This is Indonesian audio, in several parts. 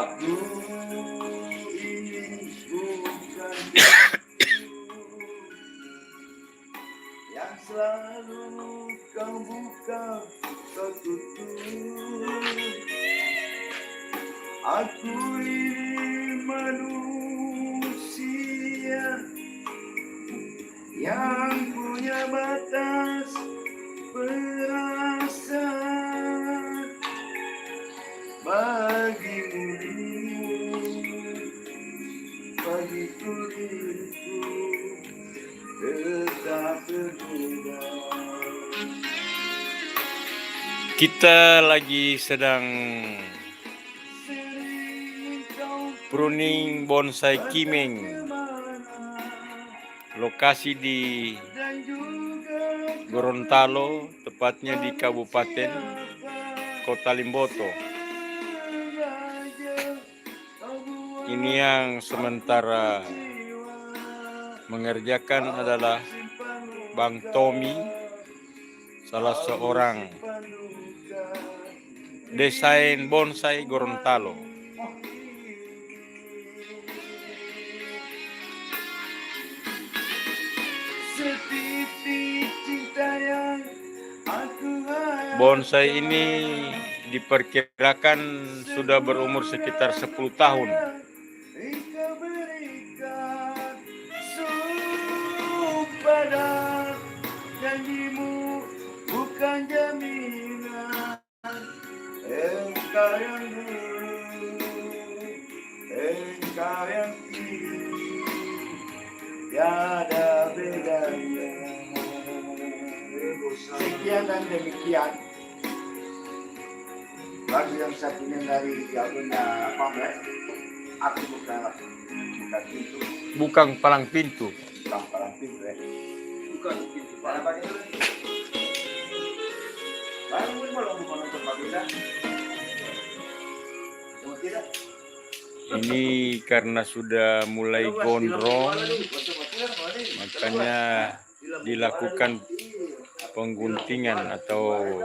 Aku ini bukan yang selalu kau buka, kau tutup. Aku ini manusia yang punya batas perasaan. Bagimu, bagiku diriku tetap berbeda. Kita lagi sedang pruning bonsai kimeng. Lokasi di Gorontalo, tepatnya di Kabupaten Kota Limboto. Ini yang sementara mengerjakan adalah Bang Tommy, salah seorang desain bonsai Gorontalo. Bonsai ini diperkirakan sudah berumur sekitar 10 tahun. Janjimu bukan jaminan. Engkau yang dulu, engkau yang kini, tiada bedanya. Sekian dan demikian. Lagu yang satunya dari albumnya Pamret. Aku bukan pintu. Bukan palang pintu. Bukan palang pintu ya. Bukan pintu. Palang pintu. Baru belum menonton bagusan. Tidak. Ini karena sudah mulai gondrong, makanya dilakukan pengguntingan atau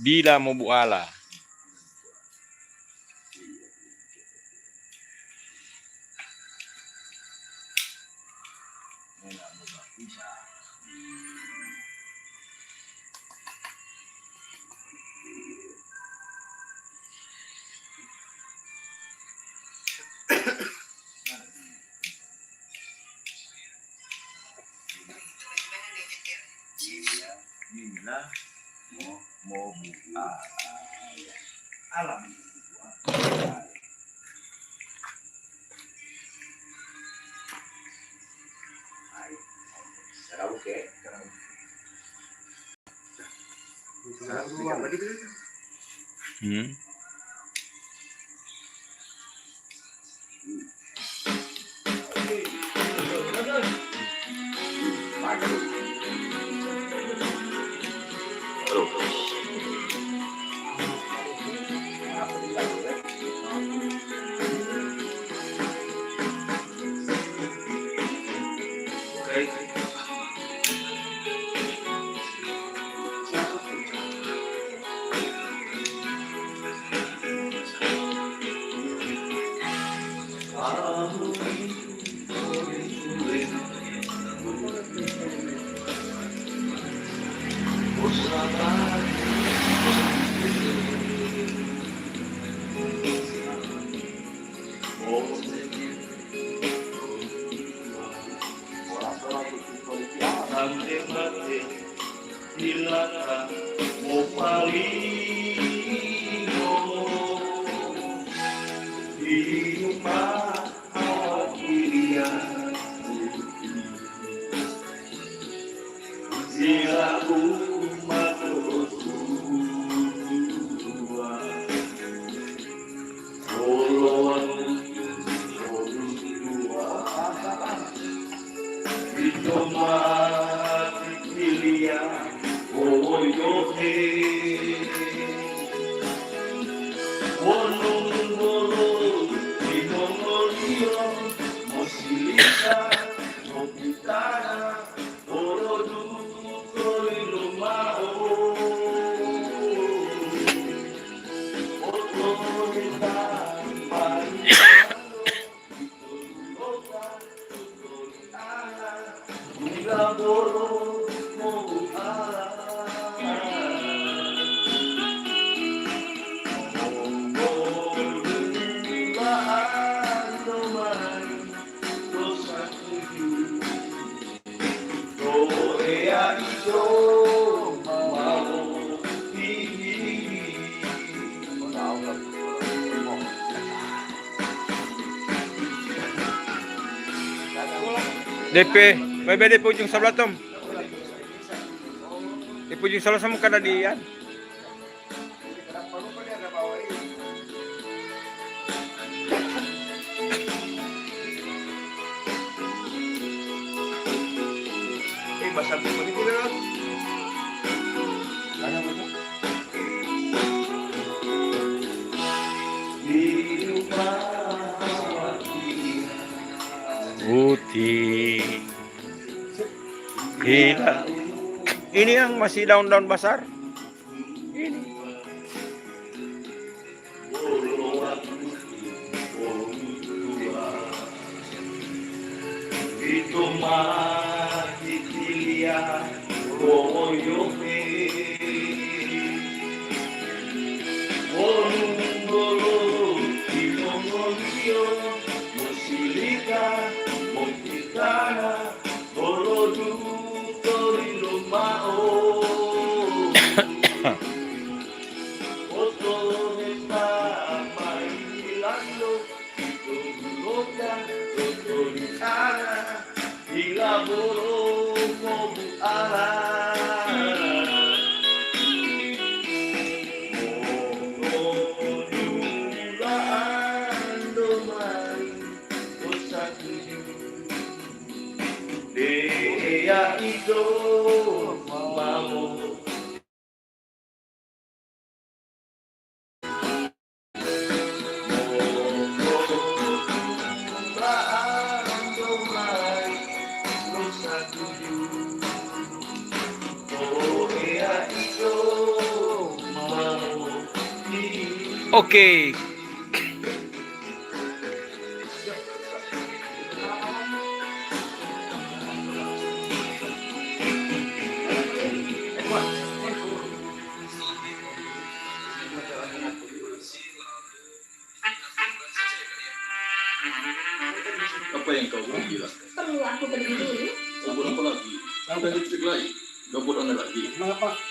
bila mau buala. Bila mau buka alam. ilaboro mo buhay. DP, may bede po yung sabla tom. Ipo yung sabla sa mga kanadian. Basag ko dito na lang. Ano mo to? Buti. Gila. Ini yang masih daun-daun besar. Ini. Itu magitilia koyoke. Wolungolo imongonio musilika montitana borodu torilomao. Oto está bailando loca toritana ilaboro mo buhay. Dia itu mau Oke. Apa yang kau bilang? Perlu aku pergi dulu? Gabut apa lagi? Sampai listrik lagi. Gabut anda lagi. Kenapa?